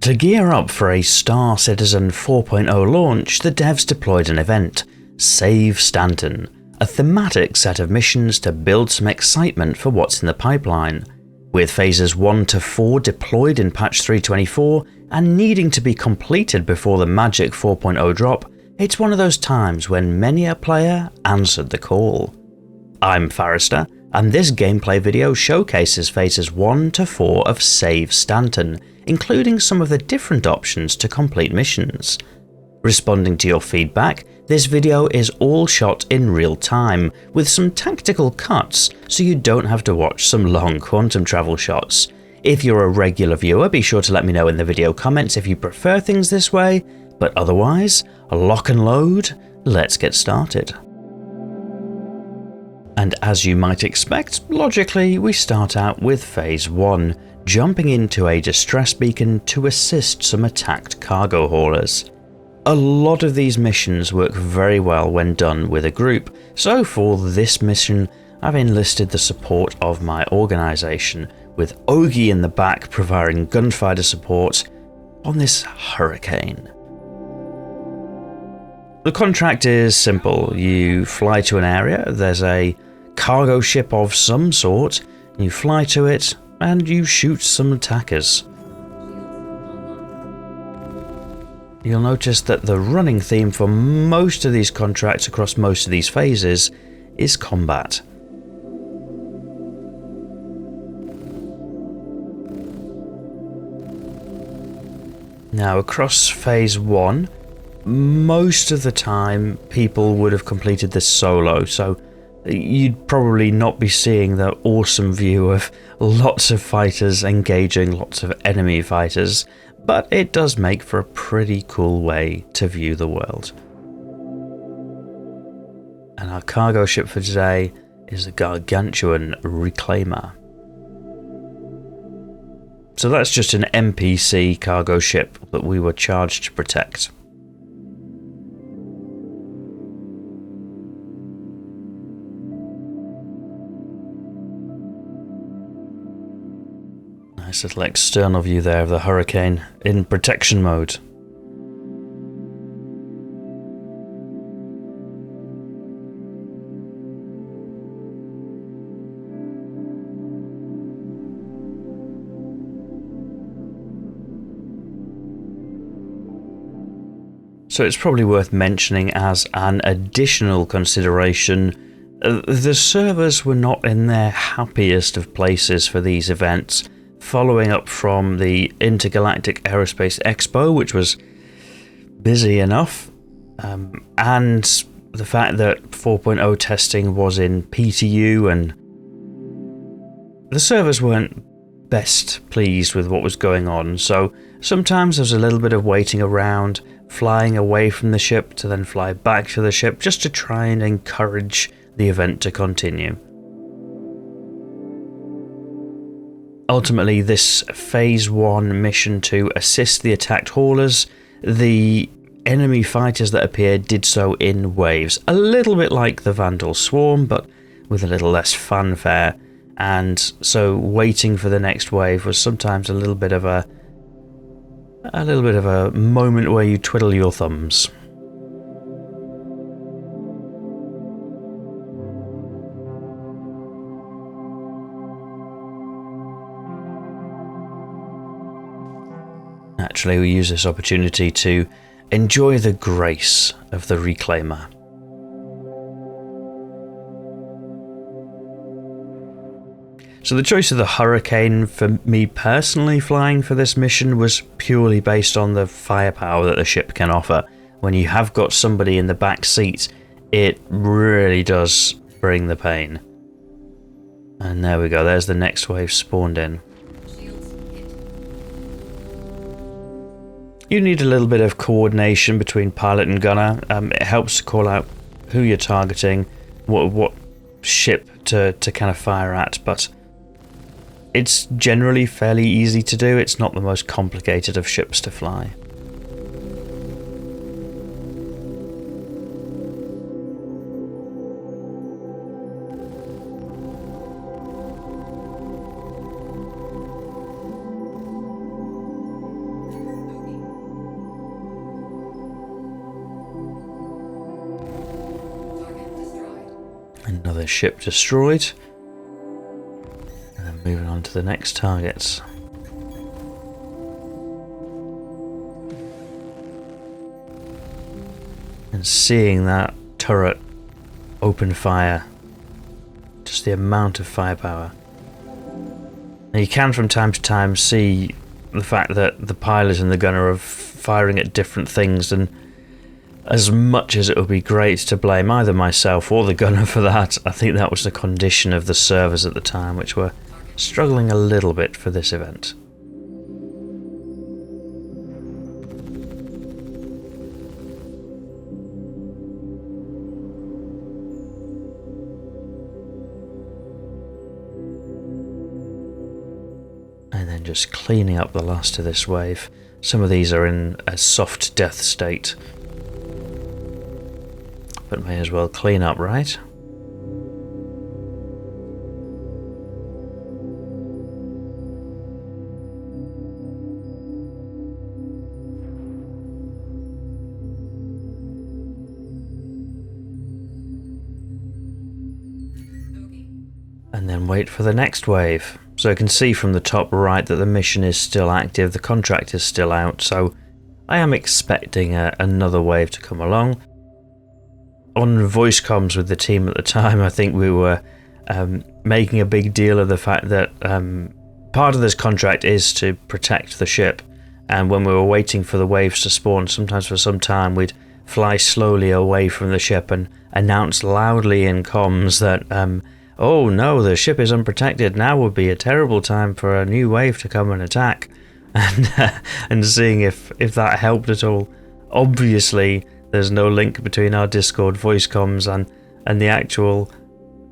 To gear up for a Star Citizen 4.0 launch, the devs deployed an event, Save Stanton, a thematic set of missions to build some excitement for what's in the pipeline. With phases 1 to 4 deployed in patch 3.24 and needing to be completed before the magic 4.0 drop, it's one of those times when many a player answered the call. I'm Forrester, and this gameplay video showcases phases 1 to 4 of Save Stanton, including some of the different options to complete missions. Responding to your feedback, this video is all shot in real time, with some tactical cuts so you don't have to watch some long quantum travel shots. If you're a regular viewer, be sure to let me know in the video comments if you prefer things this way, but otherwise, lock and load, let's get started. And as you might expect, logically we start out with phase 1, jumping into a distress beacon to assist some attacked cargo haulers. A lot of these missions work very well when done with a group, so for this mission I've enlisted the support of my organisation, with Ogie in the back providing gunfighter support on this Hurricane. The contract is simple. You fly to an area, there's a cargo ship of some sort, you fly to it and you shoot some attackers. You'll notice that the running theme for most of these contracts across most of these phases is combat. Now across phase 1, most of the time people would have completed this solo, so you'd probably not be seeing the awesome view of lots of fighters engaging lots of enemy fighters, but it does make for a pretty cool way to view the world. And our cargo ship for today is the gargantuan Reclaimer. So that's just an NPC cargo ship that we were charged to protect. Nice little external view there of the Hurricane in protection mode. So it's probably worth mentioning as an additional consideration, the servers were not in their happiest of places for these events, following up from the Intergalactic Aerospace Expo, which was busy enough, and the fact that 4.0 testing was in PTU, and the servers weren't best pleased with what was going on, so sometimes there's a little bit of waiting around, flying away from the ship to then fly back to the ship just to try and encourage the event to continue. Ultimately, this phase 1 mission to assist the attacked haulers, the enemy fighters that appeared did so in waves, a little bit like the Vandal Swarm, but with a little less fanfare, and so waiting for the next wave was sometimes a little bit of a moment where you twiddle your thumbs. Naturally, we use this opportunity to enjoy the grace of the Reclaimer. So the choice of the Hurricane for me personally flying for this mission was purely based on the firepower that the ship can offer. When you have got somebody in the back seat, it really does bring the pain. And there we go, there's the next wave spawned in. You need a little bit of coordination between pilot and gunner. It helps to call out who you're targeting, what ship to kind of fire at, but it's generally fairly easy to do. It's not the most complicated of ships to fly. Another ship destroyed. And then moving on to the next targets. And seeing that turret open fire, just the amount of firepower. Now you can from time to time see the fact that the pilot and the gunner are firing at different things, and as much as it would be great to blame either myself or the gunner for that, I think that was the condition of the servers at the time, which were struggling a little bit for this event. And then just cleaning up the last of this wave. Some of these are in a soft death state, but may as well clean up, right? And then wait for the next wave. So you can see from the top right that the mission is still active, the contract is still out, so I am expecting another wave to come along. On voice comms with the team at the time, I think we were making a big deal of the fact that part of this contract is to protect the ship, and when we were waiting for the waves to spawn, sometimes for some time we'd fly slowly away from the ship and announce loudly in comms that oh no, the ship is unprotected, now would be a terrible time for a new wave to come and attack. And seeing if that helped at all. Obviously, there's no link between our Discord voice comms and the actual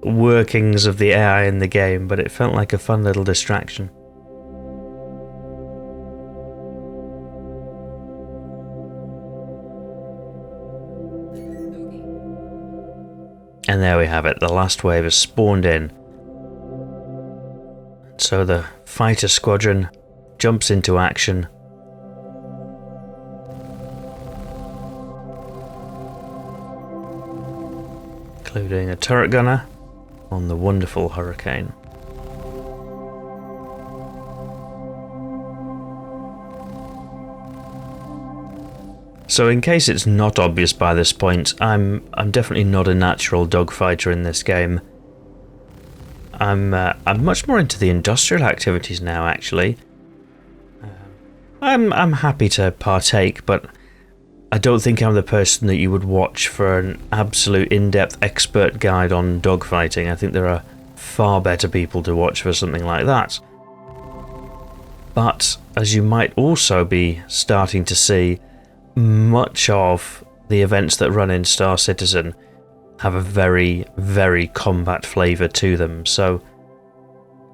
workings of the AI in the game, but it felt like a fun little distraction. And there we have it, the last wave has spawned in. So the fighter squadron jumps into action. Including a turret gunner on the wonderful Hurricane. So in case it's not obvious by this point, I'm definitely not a natural dogfighter in this game. I'm much more into the industrial activities now, actually. I'm happy to partake, but I don't think I'm the person that you would watch for an absolute in-depth expert guide on dogfighting. I think there are far better people to watch for something like that. But as you might also be starting to see, much of the events that run in Star Citizen have a very, very combat flavour to them. So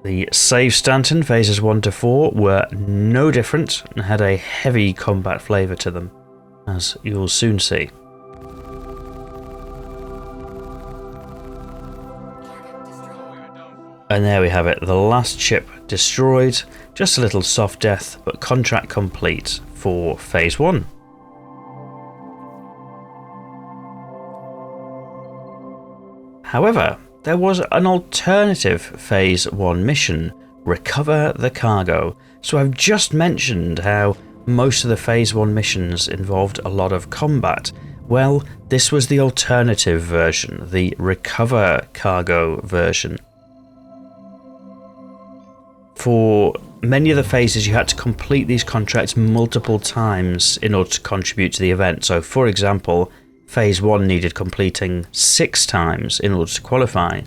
the Save Stanton phases 1 to 4 were no different and had a heavy combat flavour to them, as you'll soon see. And there we have it, the last ship destroyed, just a little soft death, but contract complete for Phase 1. However, there was an alternative Phase 1 mission, Recover the Cargo. So I've just mentioned how most of the Phase 1 missions involved a lot of combat. Well, this was the alternative version, the Recover Cargo version. For many of the phases, you had to complete these contracts multiple times in order to contribute to the event. So, for example, Phase 1 needed completing 6 times in order to qualify.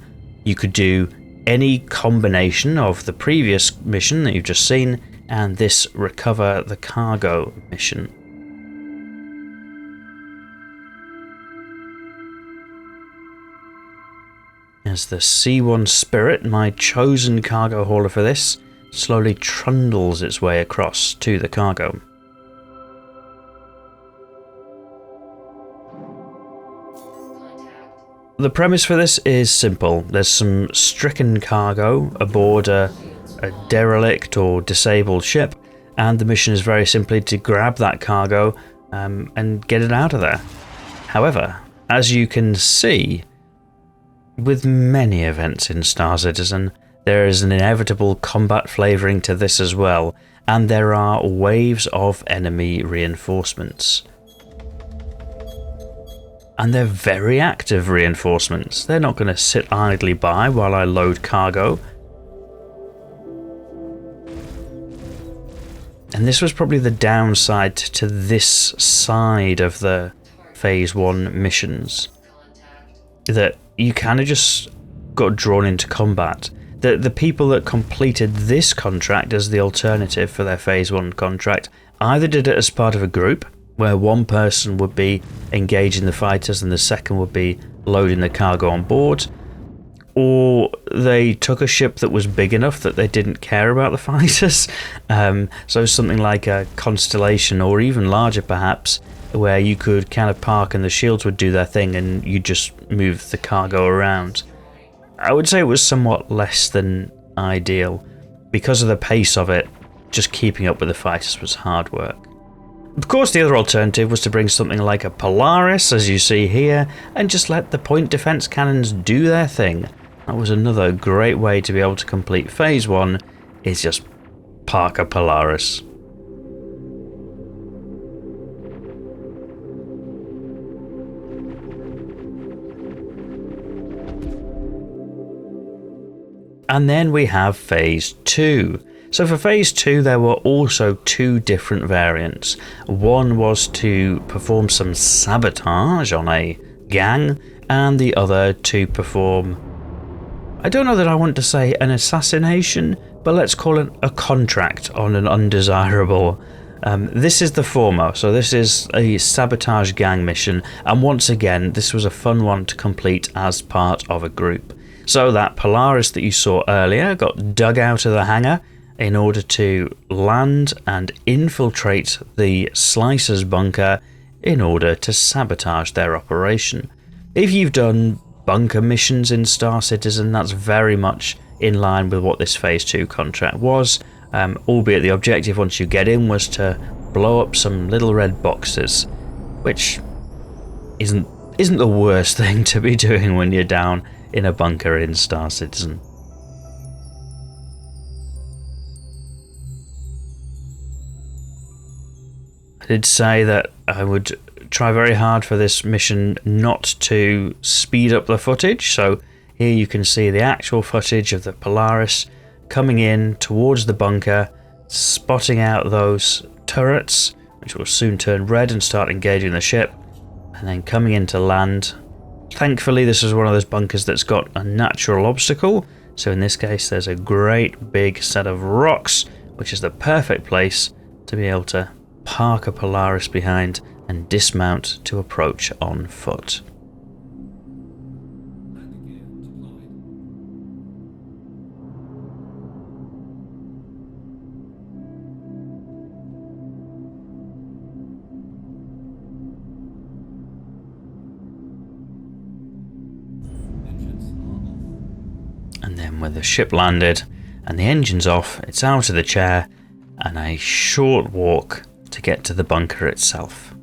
You could do any combination of the previous mission that you've just seen and this Recover the Cargo mission. As the C1 Spirit, my chosen cargo hauler for this, slowly trundles its way across to the cargo. The premise for this is simple. There's some stricken cargo aboard a derelict or disabled ship, and the mission is very simply to grab that cargo and get it out of there. However, as you can see, With many events in Star Citizen, there is an inevitable combat flavouring to this as well, and there are waves of enemy reinforcements. And they're very active reinforcements. They're not going to sit idly by while I load cargo. And this was probably the downside to this side of the Phase 1 missions. That you kind of just got drawn into combat. The people that completed this contract as the alternative for their Phase 1 contract either did it as part of a group, where one person would be engaging the fighters and the second would be loading the cargo on board, or they took a ship that was big enough that they didn't care about the fighters. So something like a Constellation, or even larger perhaps, where you could kind of park and the shields would do their thing and you just move the cargo around. I would say it was somewhat less than ideal. Because of the pace of it, just keeping up with the fighters was hard work. Of course, the other alternative was to bring something like a Polaris, as you see here, and just let the point defense cannons do their thing. That was another great way to be able to complete Phase 1, is just park a Polaris. And then we have Phase 2. So for Phase 2 there were also two different variants. One was to perform some sabotage on a gang, and the other to perform, I don't know that I want to say an assassination, but let's call it a contract on an undesirable. This is the former, so this is a sabotage gang mission, and once again this was a fun one to complete as part of a group. So that Polaris that you saw earlier got dug out of the hangar in order to land and infiltrate the Slicer's bunker in order to sabotage their operation. If you've done bunker missions in Star Citizen, that's very much in line with what this Phase 2 contract was, albeit the objective once you get in was to blow up some little red boxes, which isn't the worst thing to be doing when you're down in a bunker in Star Citizen. I did say that I would try very hard for this mission not to speed up the footage, so here you can see the actual footage of the Polaris coming in towards the bunker, spotting out those turrets, which will soon turn red and start engaging the ship, and then coming in to land. Thankfully this is one of those bunkers that's got a natural obstacle, so in this case there's a great big set of rocks, which is the perfect place to be able to park a Polaris behind and dismount to approach on foot. And then with the ship landed and the engine's off, it's out of the chair and a short walk to get to the bunker itself.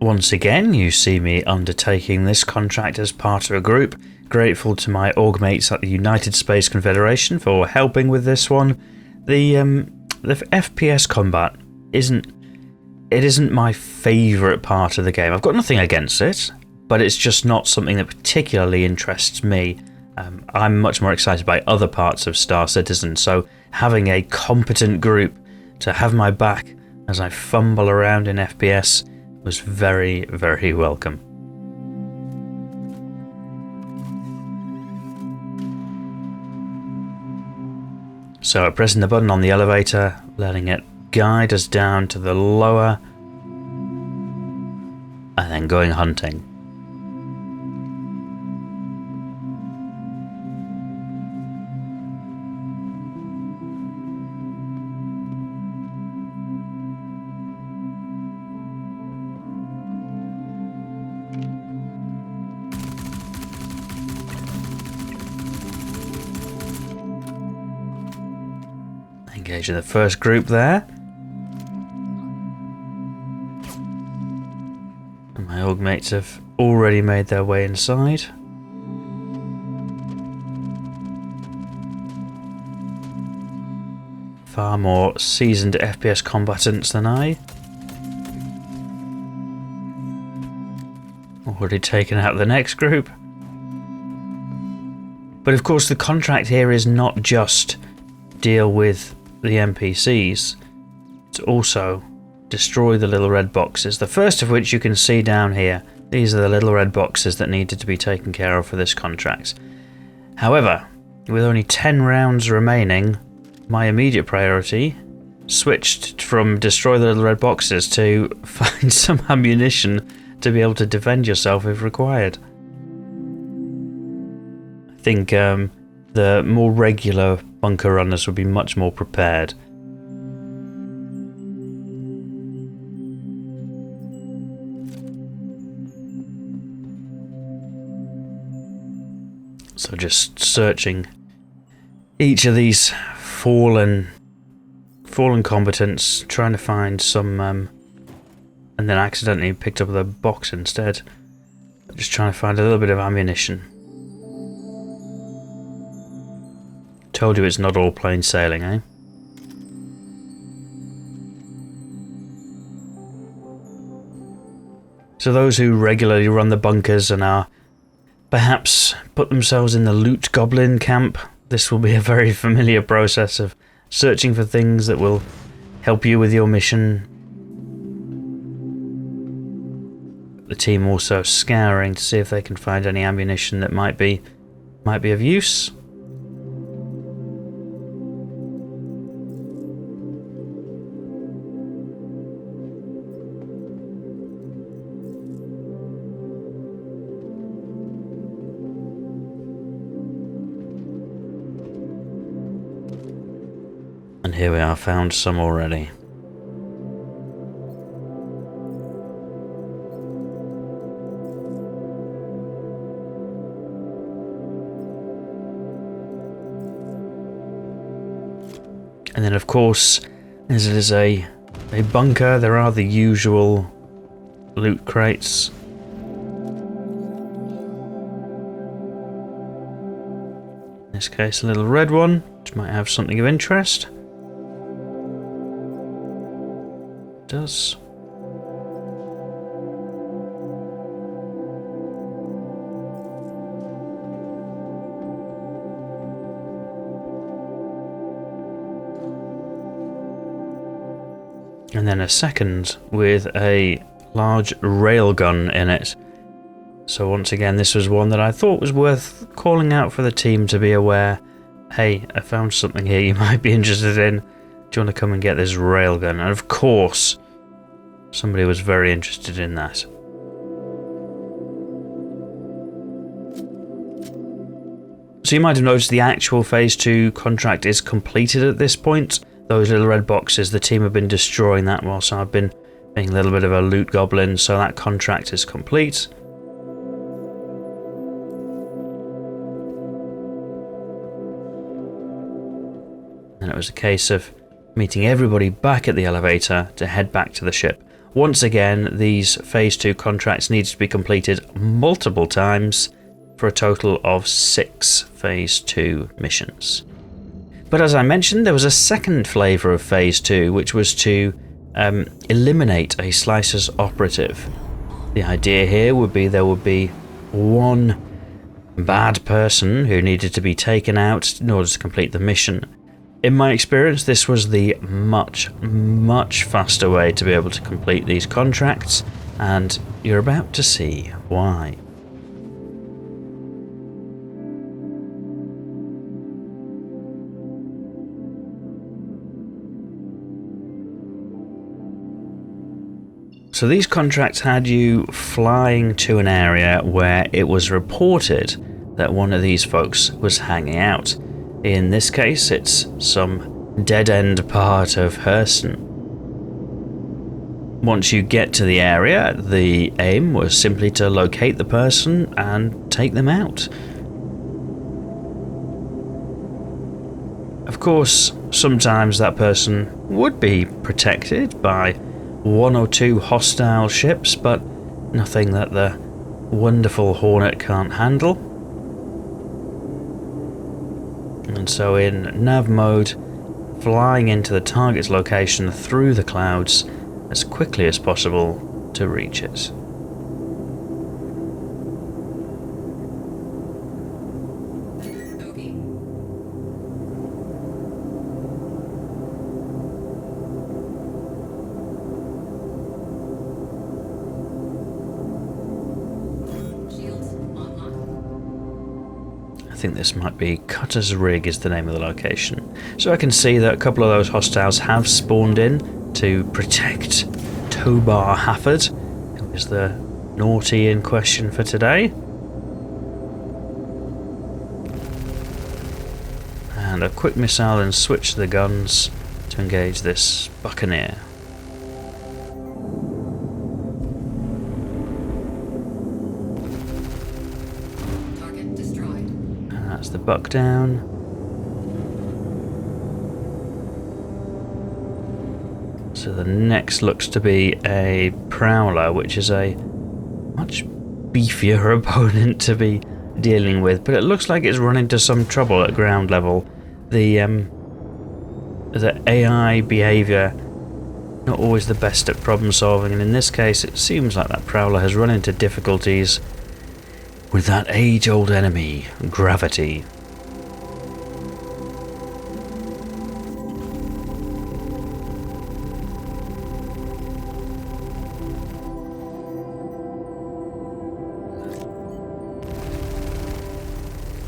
Once again, you see me undertaking this contract as part of a group. Grateful to my org mates at the United Space Confederation for helping with this one. The FPS combat isn't my favourite part of the game. I've got nothing against it, but it's just not something that particularly interests me. I'm much more excited by other parts of Star Citizen, so having a competent group to have my back as I fumble around in FPS was very, very welcome. So pressing the button on the elevator, letting it guide us down to the lower, and then going hunting. Engaging the first group there. And my org mates have already made their way inside. Far more seasoned FPS combatants than I. Already taken out the next group. But of course the contract here is not just deal with the NPCs, it's also destroy the little red boxes. The first of which you can see down here. These are the little red boxes that needed to be taken care of for this contract. However, with only 10 rounds remaining, my immediate priority switched from destroy the little red boxes to find some ammunition to be able to defend yourself if required. I think the more regular bunker runners would be much more prepared. So just searching each of these fallen combatants, trying to find some, and then accidentally picked up the box instead. Just trying to find a little bit of ammunition. Told you it's not all plain sailing, eh? So those who regularly run the bunkers and are perhaps put themselves in the loot goblin camp, this will be a very familiar process of searching for things that will help you with your mission. The team also scouring to see if they can find any ammunition that might be of use. And here we are, found some already. And then of course, as it is a bunker, there are the usual loot crates. In this case, a little red one, which might have something of interest. Does. And then a second with a large railgun in it. So once again, this was one that I thought was worth calling out for the team to be aware. Hey, I found something here you might be interested in. Do you want to come and get this railgun? And of course, somebody was very interested in that. So you might have noticed the actual Phase 2 contract is completed at this point. Those little red boxes, the team have been destroying that whilst I've been being a little bit of a loot goblin, so that contract is complete. And it was a case of meeting everybody back at the elevator to head back to the ship. Once again, these Phase 2 contracts needed to be completed multiple times for a total of 6 Phase 2 missions. But as I mentioned, there was a second flavour of Phase 2, which was to eliminate a Slicer's operative. The idea here would be there would be one bad person who needed to be taken out in order to complete the mission. In my experience, this was the much faster way to be able to complete these contracts, and you're about to see why. So these contracts had you flying to an area where it was reported that one of these folks was hanging out. In this case, it's some dead-end part of Hurston. Once you get to the area, the aim was simply to locate the person and take them out. Of course, sometimes that person would be protected by one or two hostile ships, but nothing that the wonderful Hornet can't handle. And so in nav mode, flying into the target's location through the clouds as quickly as possible to reach it. I think this might be Cutter's Rig is the name of the location. So I can see that a couple of those hostiles have spawned in to protect Tobar Hafford, who is the naughty in question for today. And a quick missile and switch the guns to engage this Buccaneer. The buck down. So the next looks to be a Prowler, which is a much beefier opponent to be dealing with, but it looks like it's run into some trouble at ground level. The AI behaviour not always the best at problem solving, and in this case it seems like that Prowler has run into difficulties with that age-old enemy, gravity.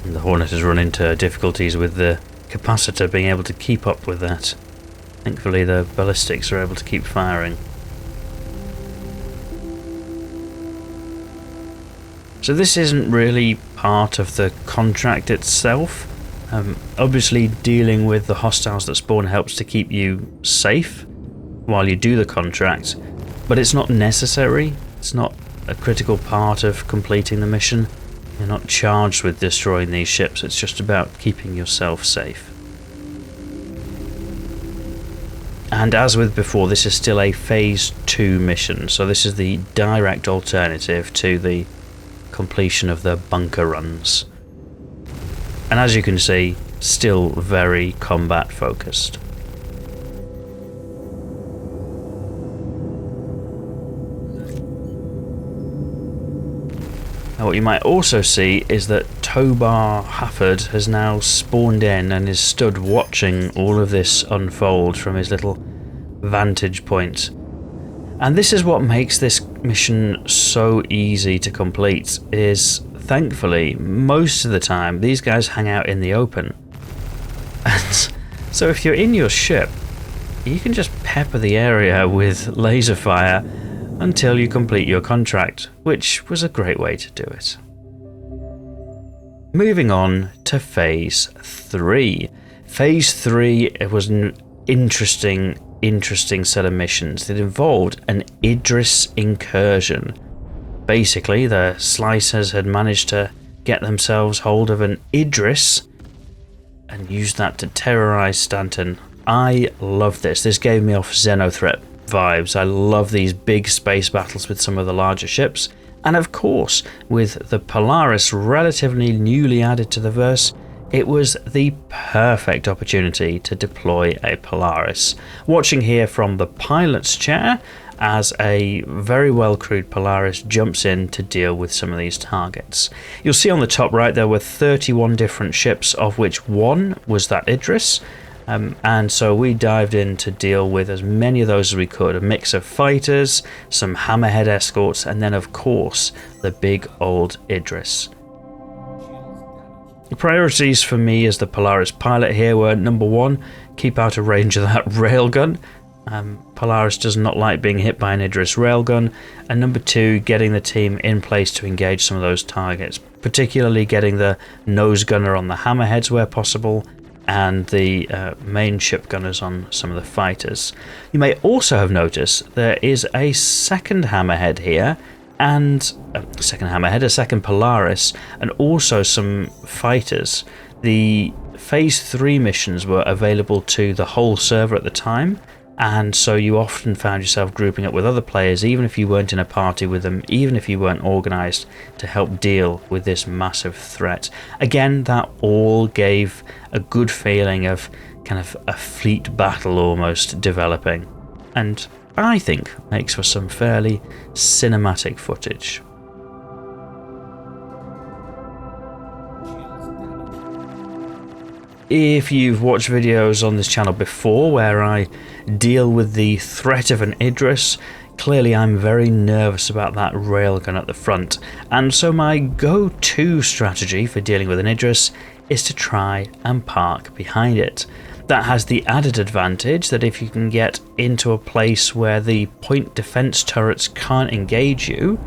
And the Hornet has run into difficulties with the capacitor being able to keep up with that. Thankfully the ballistics are able to keep firing. So this isn't really part of the contract itself. Obviously dealing with the hostiles that spawn helps to keep you safe while you do the contract, but it's not necessary. It's not a critical part of completing the mission. You're not charged with destroying these ships, it's just about keeping yourself safe. And as with before, this is still a Phase 2 mission, so this is the direct alternative to the completion of the bunker runs. And as you can see, still very combat focused. Now what you might also see is that Tobar Hafford has now spawned in and is stood watching all of this unfold from his little vantage point. And this is what makes this mission so easy to complete, is thankfully most of the time these guys hang out in the open. And so if you're in your ship, you can just pepper the area with laser fire until you complete your contract, which was a great way to do it. Moving on to Phase 3. Phase 3, it was an interesting set of missions that involved an Idris incursion. Basically, the Slicers had managed to get themselves hold of an Idris and use that to terrorize Stanton. I love this. This gave me off Xenothreat vibes. I love these big space battles with some of the larger ships. And of course, with the Polaris relatively newly added to the verse, it was the perfect opportunity to deploy a Polaris. Watching here from the pilot's chair as a very well crewed Polaris jumps in to deal with some of these targets. You'll see on the top right there were 31 different ships, of which one was that Idris. And so we dived in to deal with as many of those as we could, a mix of fighters, some hammerhead escorts, and then of course the big old Idris. The priorities for me as the Polaris pilot here were: number one, keep out of range of that railgun. Polaris does not like being hit by an Idris railgun. And number two, getting the team in place to engage some of those targets, particularly getting the nose gunner on the hammerheads where possible, and the main ship gunners on some of the fighters. You may also have noticed there is a second hammerhead here, and a second Polaris, and also some fighters. The Phase 3 missions were available to the whole server at the time, and so you often found yourself grouping up with other players, even if you weren't in a party with them, even if you weren't organised, to help deal with this massive threat. Again, that all gave a good feeling of kind of a fleet battle almost developing, and I think makes for some fairly cinematic footage. If you've watched videos on this channel before where I deal with the threat of an Idris, clearly I'm very nervous about that railgun at the front, and so my go-to strategy for dealing with an Idris is to try and park behind it. That has the added advantage that if you can get into a place where the point defense turrets can't engage you,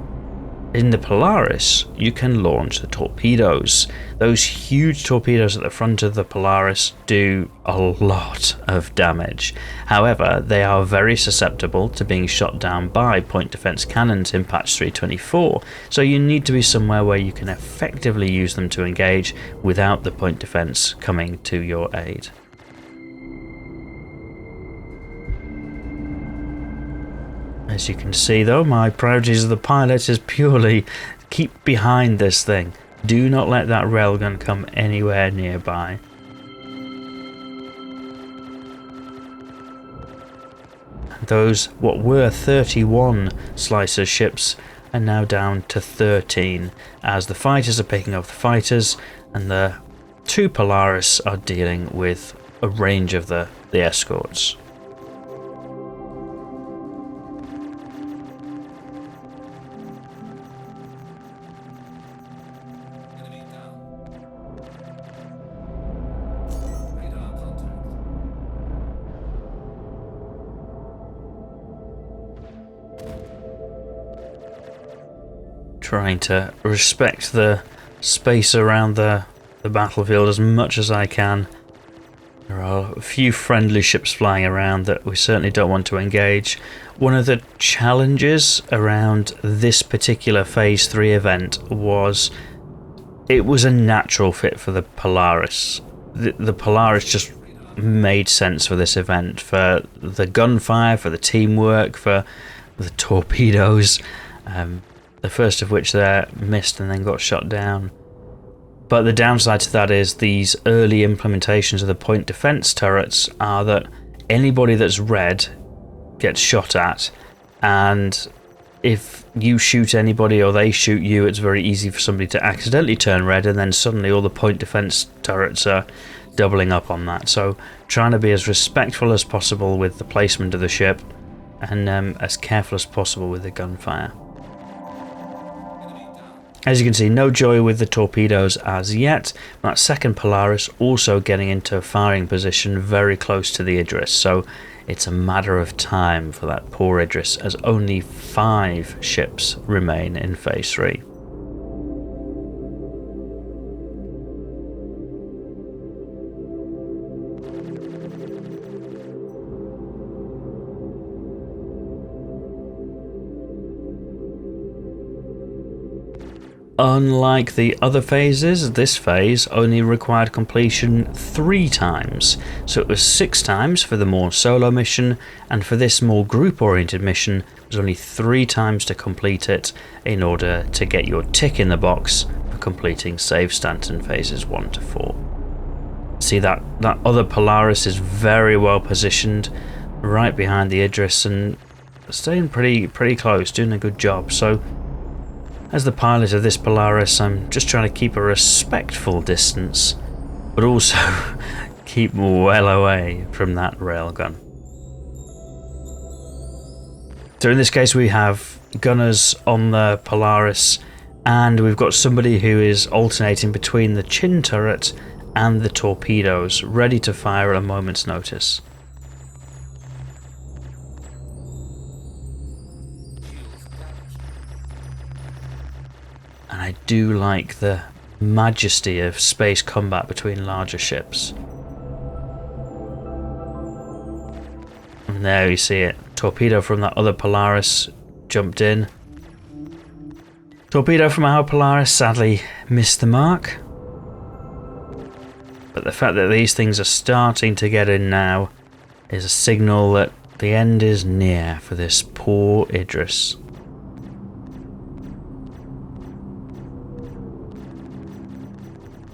in the Polaris you can launch the torpedoes. Those huge torpedoes at the front of the Polaris do a lot of damage. However, they are very susceptible to being shot down by point defense cannons in patch 324, so you need to be somewhere where you can effectively use them to engage without the point defense coming to your aid. As you can see though, my priorities as the pilot is purely keep behind this thing. Do not let that railgun come anywhere nearby. Those what were 31 slicer ships are now down to 13 as the fighters are picking up the fighters and the two Polaris are dealing with a range of the escorts. Trying to respect the space around the battlefield as much as I can. There are a few friendly ships flying around that we certainly don't want to engage. One of the challenges around this particular Phase 3 event was it was a natural fit for the Polaris. The Polaris just made sense for this event, for the gunfire, for the teamwork, for the torpedoes. The first of which there missed and then got shot down. But the downside to that is these early implementations of the point defense turrets are that anybody that's red gets shot at, and if you shoot anybody or they shoot you, it's very easy for somebody to accidentally turn red, and then suddenly all the point defense turrets are doubling up on that. So trying to be as respectful as possible with the placement of the ship, and as careful as possible with the gunfire. As you can see, no joy with the torpedoes as yet. That second Polaris also getting into firing position very close to the Idris, so it's a matter of time for that poor Idris as only 5 ships remain in Phase 3. Unlike the other phases, this phase only required completion 3 times, so it was 6 times for the more solo mission, and for this more group-oriented mission, it was only 3 times to complete it in order to get your tick in the box for completing Save Stanton phases 1 to 4. See that other Polaris is very well positioned, right behind the Idris, and staying pretty close, doing a good job. So as the pilot of this Polaris, I'm just trying to keep a respectful distance, but also keep well away from that railgun. So in this case we have gunners on the Polaris, and we've got somebody who is alternating between the chin turret and the torpedoes, ready to fire at a moment's notice. And I do like the majesty of space combat between larger ships. And there you see it. Torpedo from that other Polaris jumped in. Torpedo from our Polaris sadly missed the mark. But the fact that these things are starting to get in now is a signal that the end is near for this poor Idris.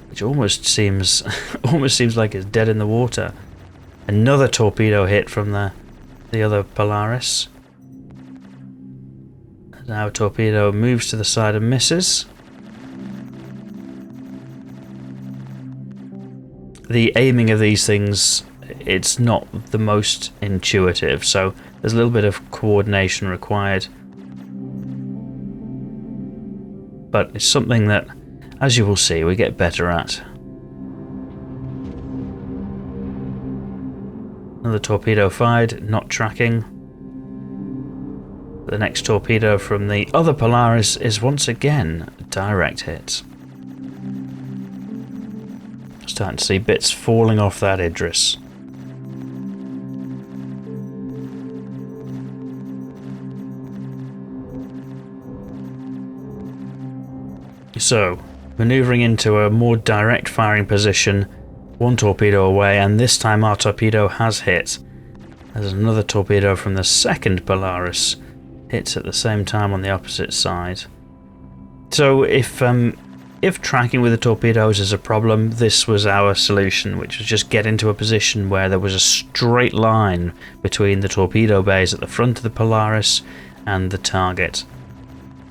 Which almost seems like it's dead in the water. Another torpedo hit from the other Polaris. Now torpedo moves to the side and misses. The aiming of these things, it's not the most intuitive, so there's a little bit of coordination required. But it's something that, as you will see, we get better at. Another torpedo fired, not tracking. The next torpedo from the other Polaris is once again a direct hit. Starting to see bits falling off that Idris. So, manoeuvring into a more direct firing position, one torpedo away, and this time our torpedo has hit. There's another torpedo from the second Polaris, hits at the same time on the opposite side. So if tracking with the torpedoes is a problem, this was our solution, which was just get into a position where there was a straight line between the torpedo bays at the front of the Polaris and the target.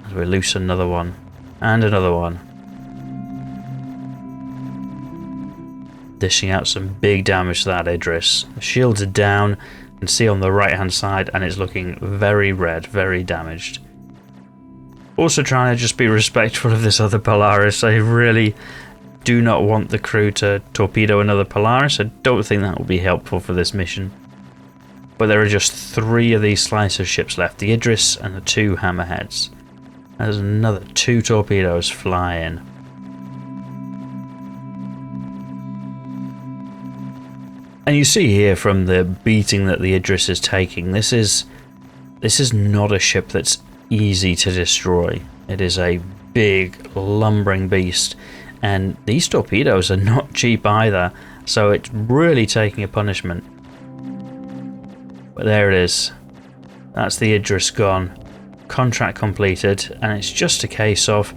As we loose another one, and another one. Dishing out some big damage to that Idris. The shields are down, you can see on the right hand side, and it's looking very red, very damaged. Also trying to just be respectful of this other Polaris. I really do not want the crew to torpedo another Polaris. I don't think that will be helpful for this mission. But there are just 3 of these slicer ships left, the Idris and the 2 hammerheads. There's another 2 torpedoes fly in. And you see here from the beating that the Idris is taking, this is not a ship that's easy to destroy. It is a big lumbering beast, and these torpedoes are not cheap either, so it's really taking a punishment. But there it is. That's the Idris gone. Contract completed, and it's just a case of,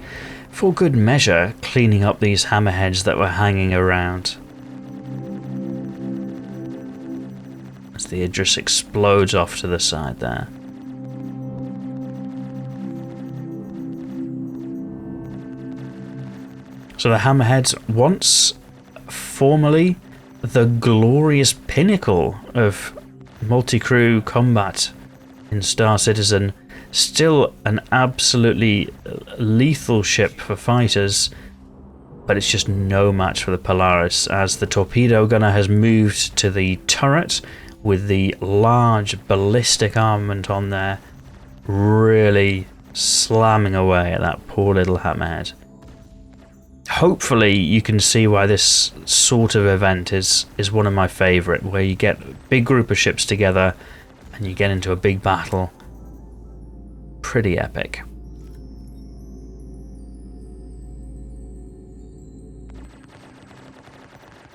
for good measure, cleaning up these hammerheads that were hanging around. As the Idris explodes off to the side there. So the hammerheads, once formerly the glorious pinnacle of multi-crew combat in Star Citizen, still an absolutely lethal ship for fighters, but it's just no match for the Polaris, as the torpedo gunner has moved to the turret with the large ballistic armament on there, really slamming away at that poor little hammerhead. Hopefully you can see why this sort of event is one of my favourite, where you get a big group of ships together and you get into a big battle. Pretty epic.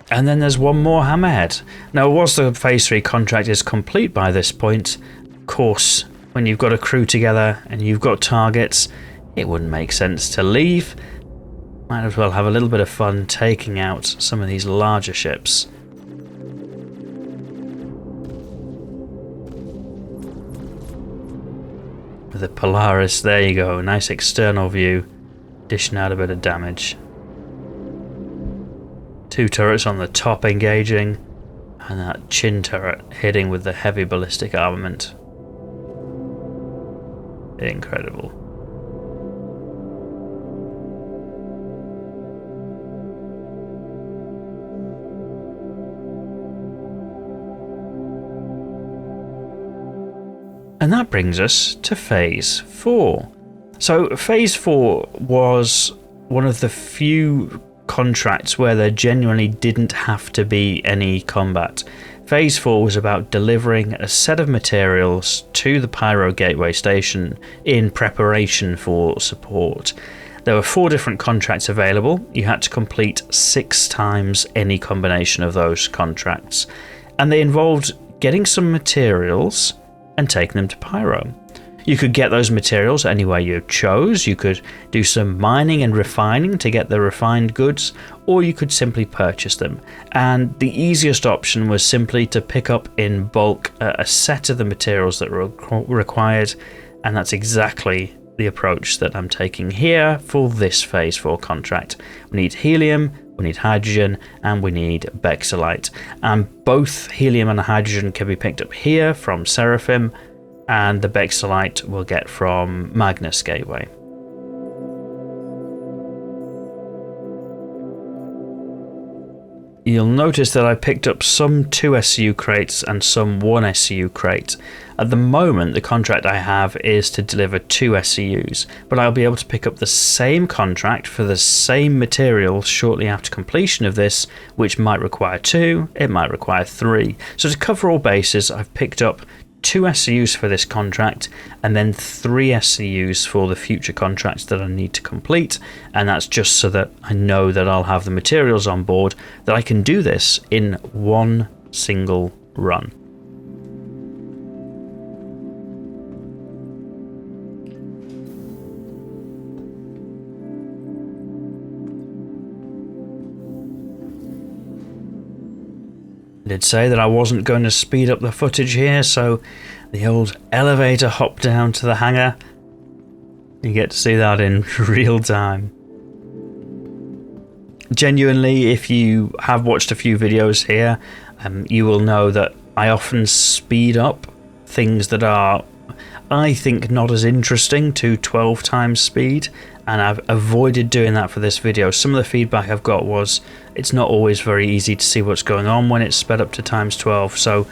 And then there's one more hammerhead. Now, whilst the Phase 3 contract is complete by this point, of course, when you've got a crew together and you've got targets, it wouldn't make sense to leave. Might as well have a little bit of fun taking out some of these larger ships. With the Polaris, there you go, nice external view, dishing out a bit of damage. 2 turrets on the top engaging, and that chin turret hitting with the heavy ballistic armament. Incredible. And that brings us to Phase 4. So Phase 4 was one of the few contracts where there genuinely didn't have to be any combat. Phase 4 was about delivering a set of materials to the Pyro Gateway Station in preparation for support. There were 4 different contracts available. You had to complete 6 times any combination of those contracts, and they involved getting some materials and taking them to Pyro. You could get those materials anywhere you chose. You could do some mining and refining to get the refined goods, or you could simply purchase them. And the easiest option was simply to pick up in bulk a set of the materials that were required, and that's exactly the approach that I'm taking here for this Phase 4 contract. We need helium, we need hydrogen, and we need bexolite. And both helium and hydrogen can be picked up here from Seraphim, and the bexolite we'll get from Magnus Gateway. You'll notice that I picked up some 2 SCU crates and some 1 SCU crate. At the moment, the contract I have is to deliver 2 SCUs, but I'll be able to pick up the same contract for the same materials shortly after completion of this, which might require 2, it might require 3. So to cover all bases, I've picked up 2 SCUs for this contract, and then 3 SCUs for the future contracts that I need to complete, and that's just so that I know that I'll have the materials on board, that I can do this in one single run. I did say that I wasn't going to speed up the footage here, so the old elevator hop down to the hangar. You get to see that in real time. Genuinely, if you have watched a few videos here, you will know that I often speed up things that are, I think, not as interesting to 12 times speed, and I've avoided doing that for this video. Some of the feedback I've got was it's not always very easy to see what's going on when it's sped up to times 12, so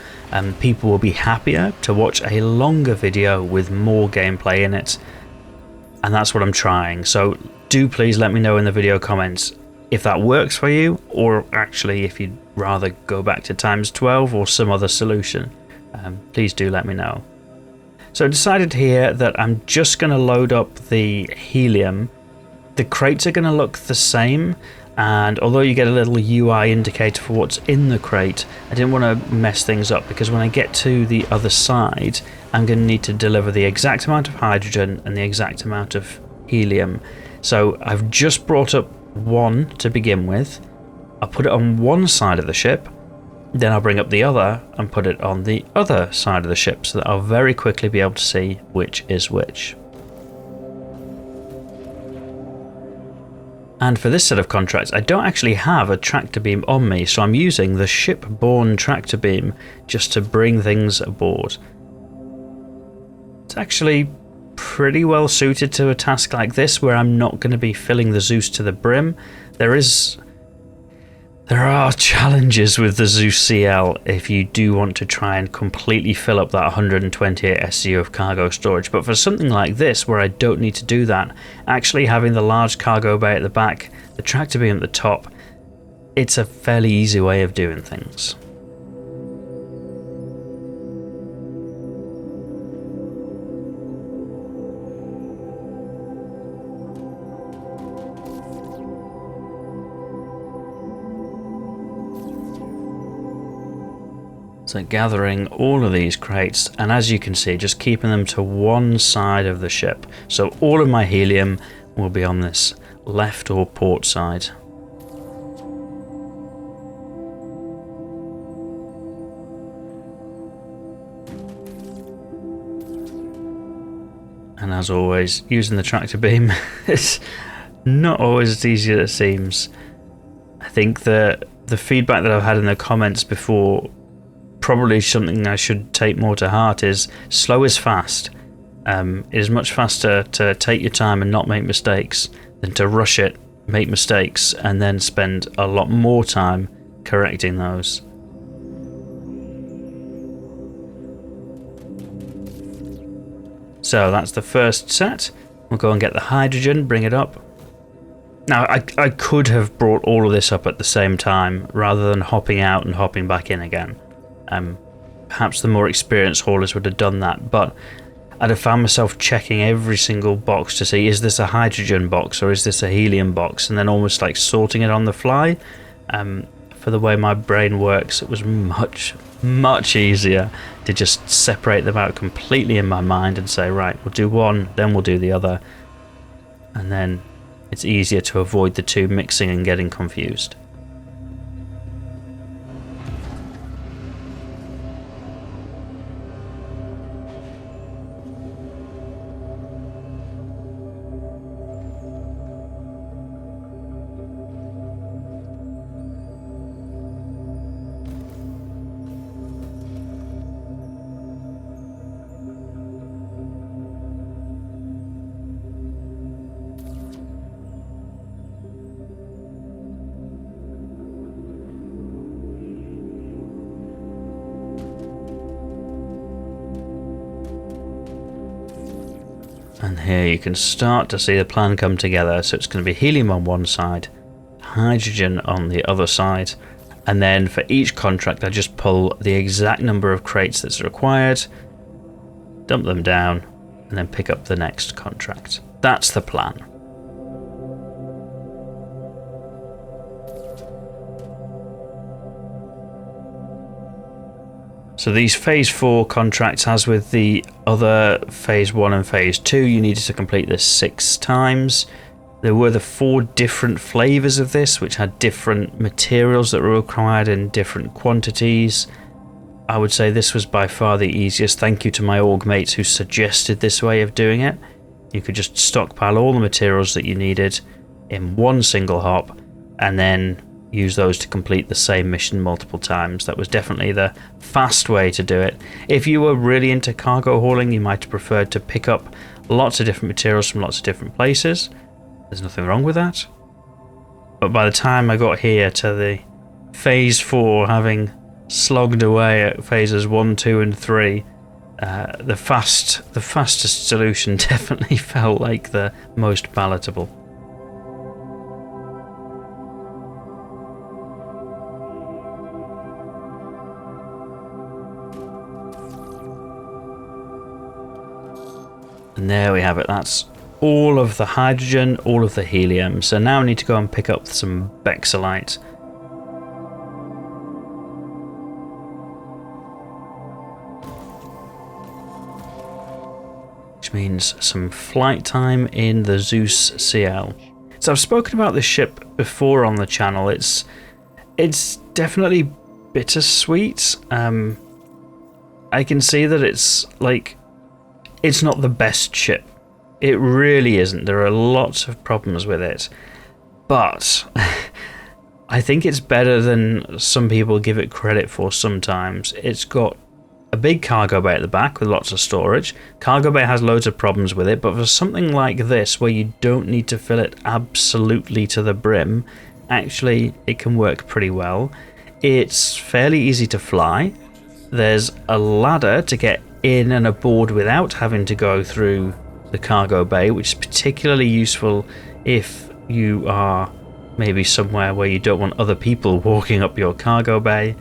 people will be happier to watch a longer video with more gameplay in it, and that's what I'm trying. So do please let me know in the video comments if that works for you, or actually if you'd rather go back to times 12 or some other solution. Please do let me know. So I decided here that I'm just going to load up the helium. The crates are going to look the same, and although you get a little UI indicator for what's in the crate, I didn't want to mess things up, because when I get to the other side, I'm going to need to deliver the exact amount of hydrogen and the exact amount of helium. So I've just brought up 1 to begin with. I'll put it on one side of the ship, then I'll bring up the other and put it on the other side of the ship, so that I'll very quickly be able to see which is which. And for this set of contracts, I don't actually have a tractor beam on me, so I'm using the ship-borne tractor beam just to bring things aboard. It's actually pretty well suited to a task like this, where I'm not going to be filling the Zeus to the brim. There are challenges with the Zeus CL if you do want to try and completely fill up that 128 SCU of cargo storage, but for something like this where I don't need to do that, actually having the large cargo bay at the back, the tractor beam at the top, it's a fairly easy way of doing things. So gathering all of these crates, and as you can see, just keeping them to one side of the ship. So all of my helium will be on this left or port side. And as always, using the tractor beam is not always as easy as it seems. I think that the feedback that I've had in the comments before, probably something I should take more to heart, is slow is fast. It is much faster to take your time and not make mistakes than to rush it, make mistakes, and then spend a lot more time correcting those. So that's the first set. We'll go and get the hydrogen, bring it up. Now, I could have brought all of this up at the same time rather than hopping out and hopping back in again. Perhaps the more experienced haulers would have done that, but I'd have found myself checking every single box to see, is this a hydrogen box or is this a helium box, and then almost like sorting it on the fly. For the way my brain works, it was much easier to just separate them out completely in my mind and say, right, we'll do one, then we'll do the other, and then it's easier to avoid the two mixing and getting confused. And here you can start to see the plan come together. So it's going to be helium on one side, hydrogen on the other side, and then for each contract I just pull the exact number of crates that's required, dump them down, and then pick up the next contract. That's the plan. So these phase 4 contracts, as with the other phase 1 and phase 2, you needed to complete this 6 times. There were the 4 different flavors of this, which had different materials that were required in different quantities. I would say this was by far the easiest. Thank you to my org mates who suggested this way of doing it. You could just stockpile all the materials that you needed in one single hop, and then use those to complete the same mission multiple times. That was definitely the fast way to do it. If you were really into cargo hauling, you might have preferred to pick up lots of different materials from lots of different places. There's nothing wrong with that. But by the time I got here to the phase 4, having slogged away at phases 1, 2 and 3, the fastest solution definitely felt like the most palatable. And there we have it. That's all of the hydrogen, all of the helium. So now I need to go and pick up some Bexolite. Which means some flight time in the Zeus CL. So I've spoken about this ship before on the channel. It's definitely bittersweet. I can see that it's not the best ship. It really isn't. There are lots of problems with it. But I think it's better than some people give it credit for sometimes. It's got a big cargo bay at the back with lots of storage. Cargo bay has loads of problems with it, but for something like this where you don't need to fill it absolutely to the brim, actually it can work pretty well. It's fairly easy to fly. There's a ladder to get in and aboard without having to go through the cargo bay, which is particularly useful if you are maybe somewhere where you don't want other people walking up your cargo bay.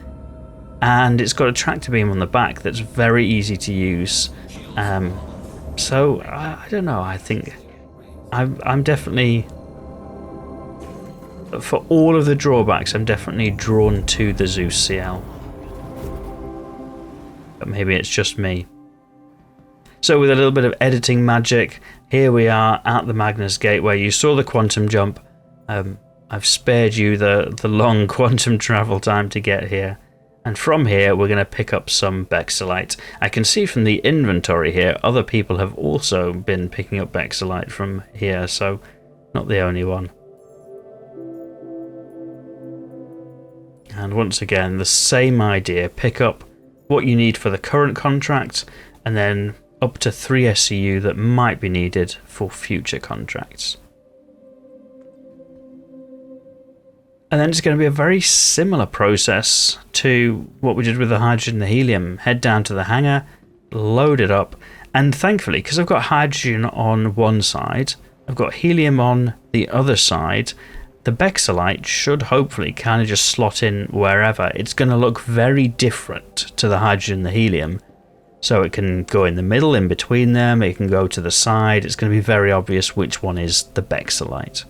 And it's got a tractor beam on the back that's very easy to use. So I don't know, I think I'm definitely, for all of the drawbacks, I'm definitely drawn to the Zeus CL. But maybe it's just me. So with a little bit of editing magic, here we are at the Magnus Gateway. You saw the quantum jump. I've spared you the long quantum travel time to get here. And from here, we're going to pick up some Bexolite. I can see from the inventory here, other people have also been picking up Bexolite from here, so not the only one. And once again, the same idea. Pick up what you need for the current contract, and then up to 3 SCU that might be needed for future contracts. And then it's going to be a very similar process to what we did with the hydrogen and the helium. Head down to the hangar, load it up, and thankfully, because I've got hydrogen on one side, I've got helium on the other side, the Bexolite should hopefully kind of just slot in wherever. It's going to look very different to the hydrogen and the helium, So it can go in the middle, in between them, it can go to the side. It's going to be very obvious which one is the Bexalite.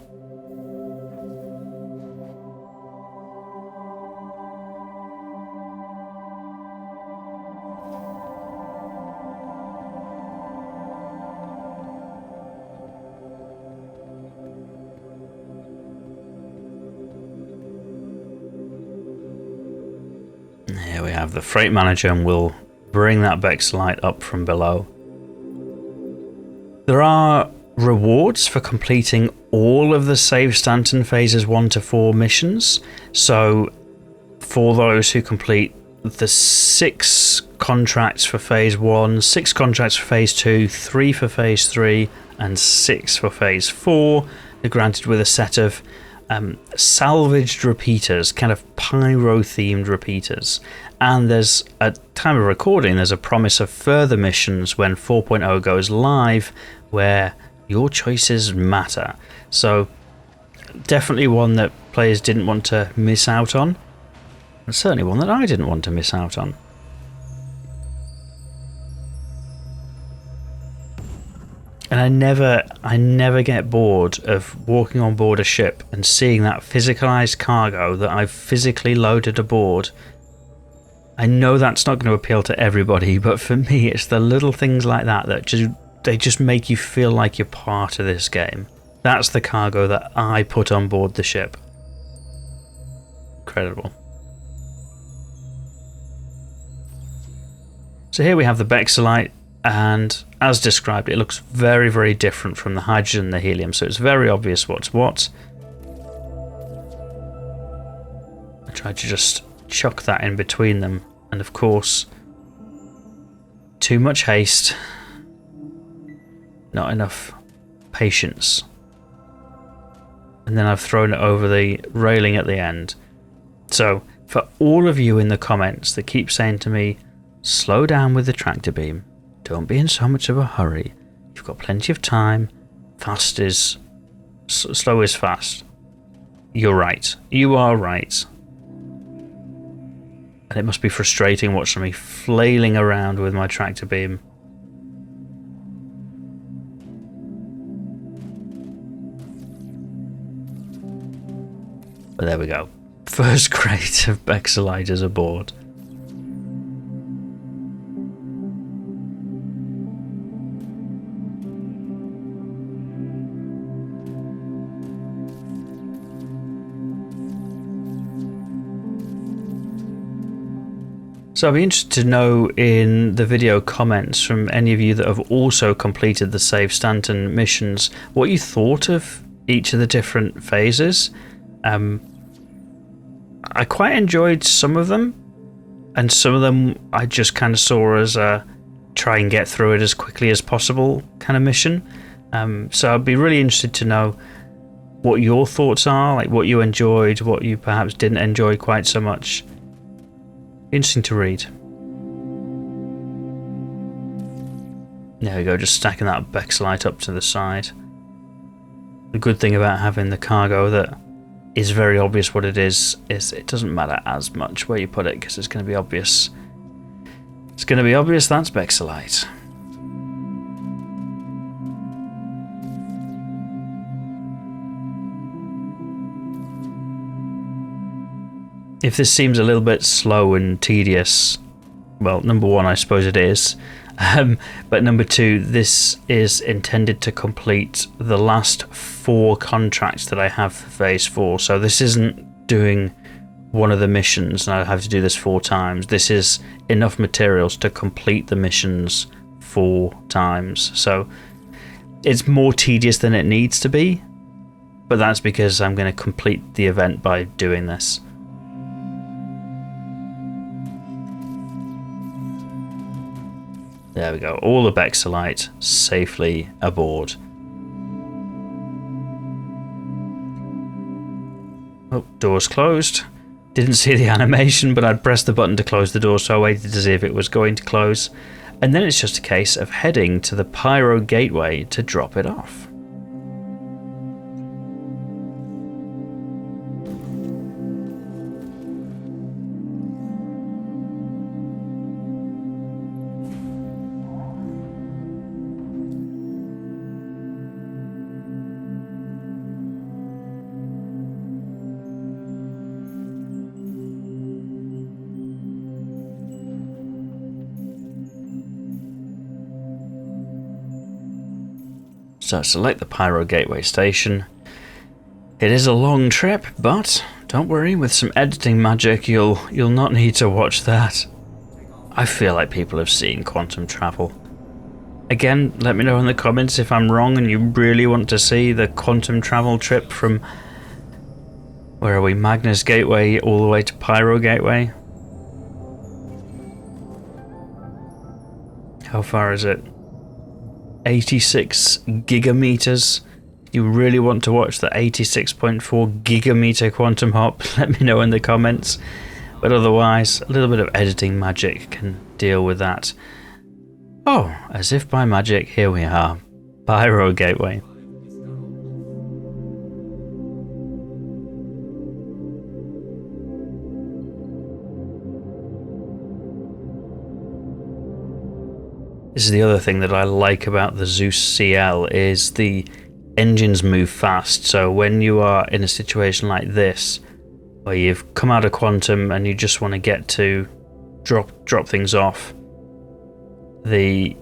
Here we have the freight manager, and we'll bring that Bexalite up from below. There are rewards for completing all of the Save Stanton phases 1 to 4 missions. So for those who complete the 6 contracts for phase 1, 6 contracts for phase 2, 3 for phase 3, and 6 for phase 4, they're granted with a set of salvaged repeaters, kind of pyro themed repeaters. And there's, at time of recording, there's a promise of further missions when 4.0 goes live where your choices matter. So definitely one that players didn't want to miss out on, and certainly one that I didn't want to miss out on. And I never get bored of walking on board a ship and seeing that physicalized cargo that I've physically loaded aboard. I know that's not going to appeal to everybody, but for me, it's the little things like that that they just make you feel like you're part of this game. That's the cargo that I put on board the ship. Incredible. So here we have the Bexalite. And as described, it looks very, very different from the hydrogen and the helium, so it's very obvious what's what. I tried to just chuck that in between them, and of course, too much haste, not enough patience. And then I've thrown it over the railing at the end. So, for all of you in the comments that keep saying to me, slow down with the tractor beam, don't be in so much of a hurry. You've got plenty of time. Slow is fast. You're right. You are right. And it must be frustrating watching me flailing around with my tractor beam. But there we go. First crate of Bexalite is aboard. So I'd be interested to know in the video comments from any of you that have also completed the Save Stanton missions what you thought of each of the different phases. I quite enjoyed some of them, and some of them I just kind of saw as a try and get through it as quickly as possible kind of mission. So I'd be really interested to know what your thoughts are, like what you enjoyed, what you perhaps didn't enjoy quite so much. Interesting to read. There we go, just stacking that Bexalite up to the side. The good thing about having the cargo that is very obvious what it is it doesn't matter as much where you put it, because it's going to be obvious. It's going to be obvious that's Bexalite. If this seems a little bit slow and tedious, well, number one, I suppose it is. But number two, this is intended to complete the last 4 contracts that I have for phase 4. So this isn't doing one of the missions and I have to do this 4 times. This is enough materials to complete the missions 4 times. So it's more tedious than it needs to be, but that's because I'm going to complete the event by doing this. There we go, all the Bexalite safely aboard. Oh, door's closed. Didn't see the animation, but I'd pressed the button to close the door, so I waited to see if it was going to close. And then it's just a case of heading to the Pyro Gateway to drop it off. So select the Pyro Gateway station. It is a long trip, but don't worry, with some editing magic you'll not need to watch that. I feel like people have seen quantum travel. Again, let me know in the comments if I'm wrong and you really want to see the quantum travel trip from, where are we, Magnus Gateway all the way to Pyro Gateway. How far is it? 86 gigameters. You really want to watch the 86.4 gigameter quantum hop? Let me know in the comments. But otherwise, a little bit of editing magic can deal with that. Oh, as if by magic, here we are. Pyro Gateway. This is the other thing that I like about the Zeus CL, is the engines move fast. So when you are in a situation like this, where you've come out of quantum and you just want to get to drop things off, the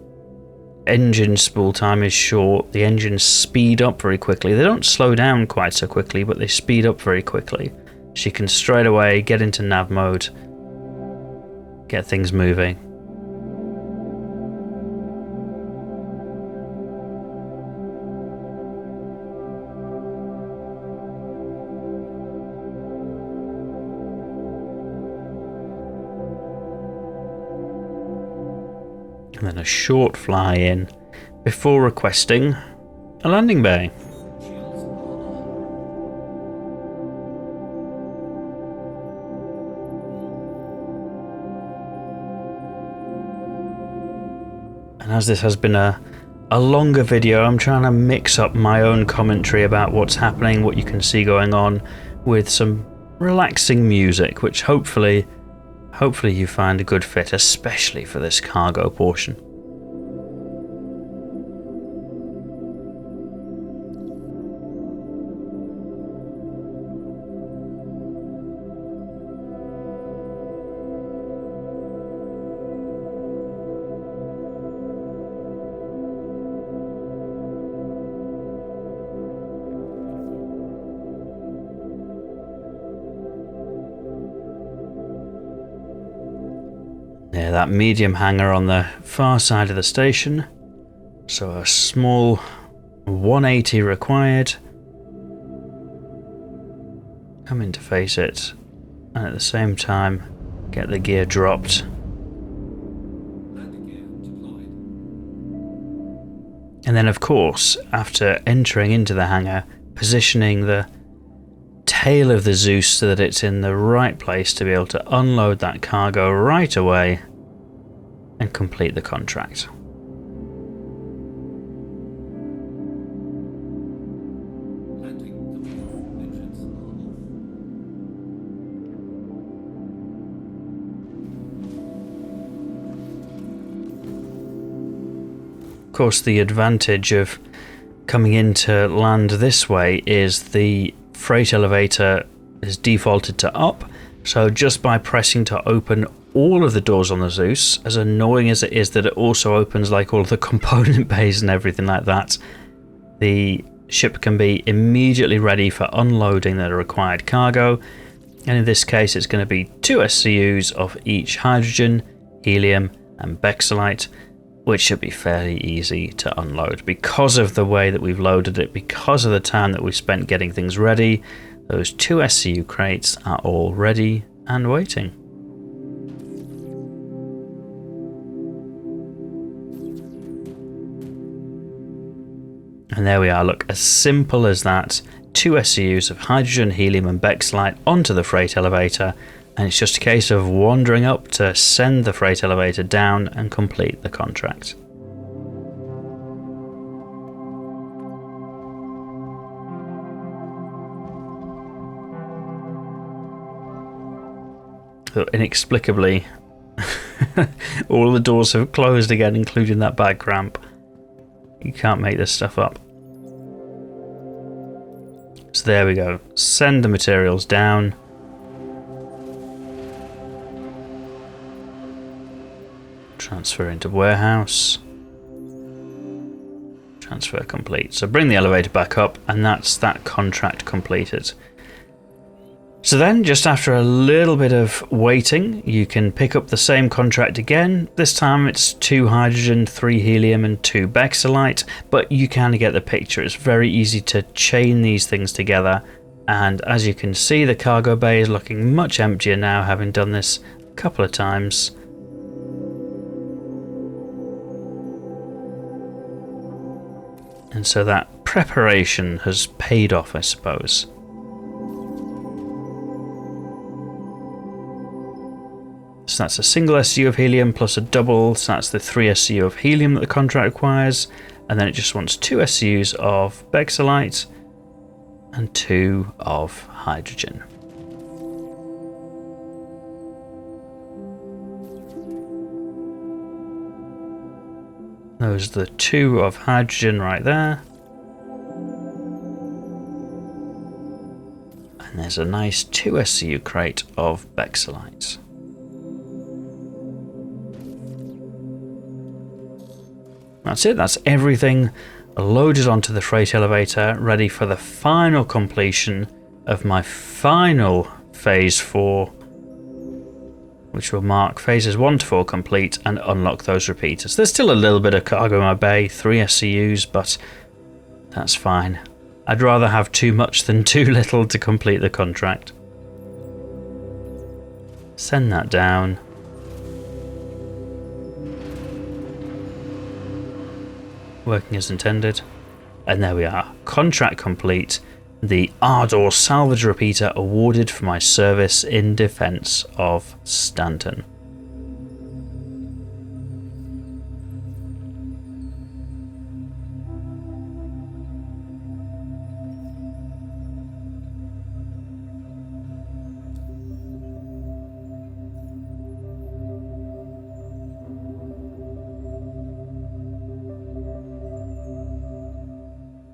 engine spool time is short, the engines speed up very quickly. They don't slow down quite so quickly, but they speed up very quickly. So you can straight away get into nav mode, get things moving. And then a short fly in before requesting a landing bay. And as this has been a longer video, I'm trying to mix up my own commentary about what's happening, what you can see going on, with some relaxing music, which hopefully you find a good fit, especially for this cargo portion. Yeah, that medium hangar on the far side of the station. So a small 180 required. Come in to face it, and at the same time get the gear dropped. And then of course, after entering into the hangar, positioning the tail of the Zeus so that it's in the right place to be able to unload that cargo right away and complete the contract. Of course, the advantage of coming into land this way is the freight elevator is defaulted to up, so just by pressing to open all of the doors on the Zeus, as annoying as it is that it also opens like all the component bays and everything like that, the ship can be immediately ready for unloading the required cargo. And in this case it's going to be 2 SCUs of each hydrogen, helium and bexolite, which should be fairly easy to unload. Because of the way that we've loaded it, because of the time that we've spent getting things ready, those 2 SCU crates are all ready and waiting. And there we are, look, as simple as that. 2 SCUs of hydrogen, helium and bexolite onto the freight elevator, and it's just a case of wandering up to send the freight elevator down and complete the contract. So inexplicably, all the doors have closed again, including that back ramp. You can't make this stuff up. So there we go. Send the materials down. Transfer into warehouse. Transfer complete. So bring the elevator back up, and that's that contract completed. So then, just after a little bit of waiting, you can pick up the same contract again. This time it's 2 hydrogen, 3 helium and 2 bexolite, but you kind of get the picture. It's very easy to chain these things together, and as you can see, the cargo bay is looking much emptier now, having done this a couple of times. And so that preparation has paid off, I suppose. So that's a single SCU of helium plus a double, so that's the 3 SCU of helium that the contract requires, and then it just wants 2 SCUs of bexolite and 2 of hydrogen. Those are the 2 of hydrogen right there. And there's a nice 2 SCU crate of bexolite. That's it, that's everything loaded onto the freight elevator, ready for the final completion of my final phase 4, which will mark phases 1 to 4 complete and unlock those repeaters. There's still a little bit of cargo in my bay, 3 SCUs, but that's fine. I'd rather have too much than too little to complete the contract. Send that down. Working as intended, and there we are, contract complete. The Ardor salvage repeater awarded for my service in defense of Stanton.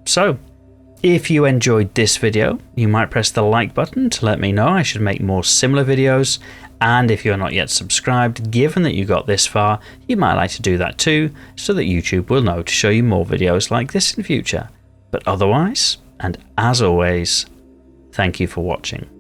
So, if you enjoyed this video, you might press the like button to let me know I should make more similar videos, and if you're not yet subscribed, given that you got this far, you might like to do that too, so that YouTube will know to show you more videos like this in future. But otherwise, and as always, thank you for watching.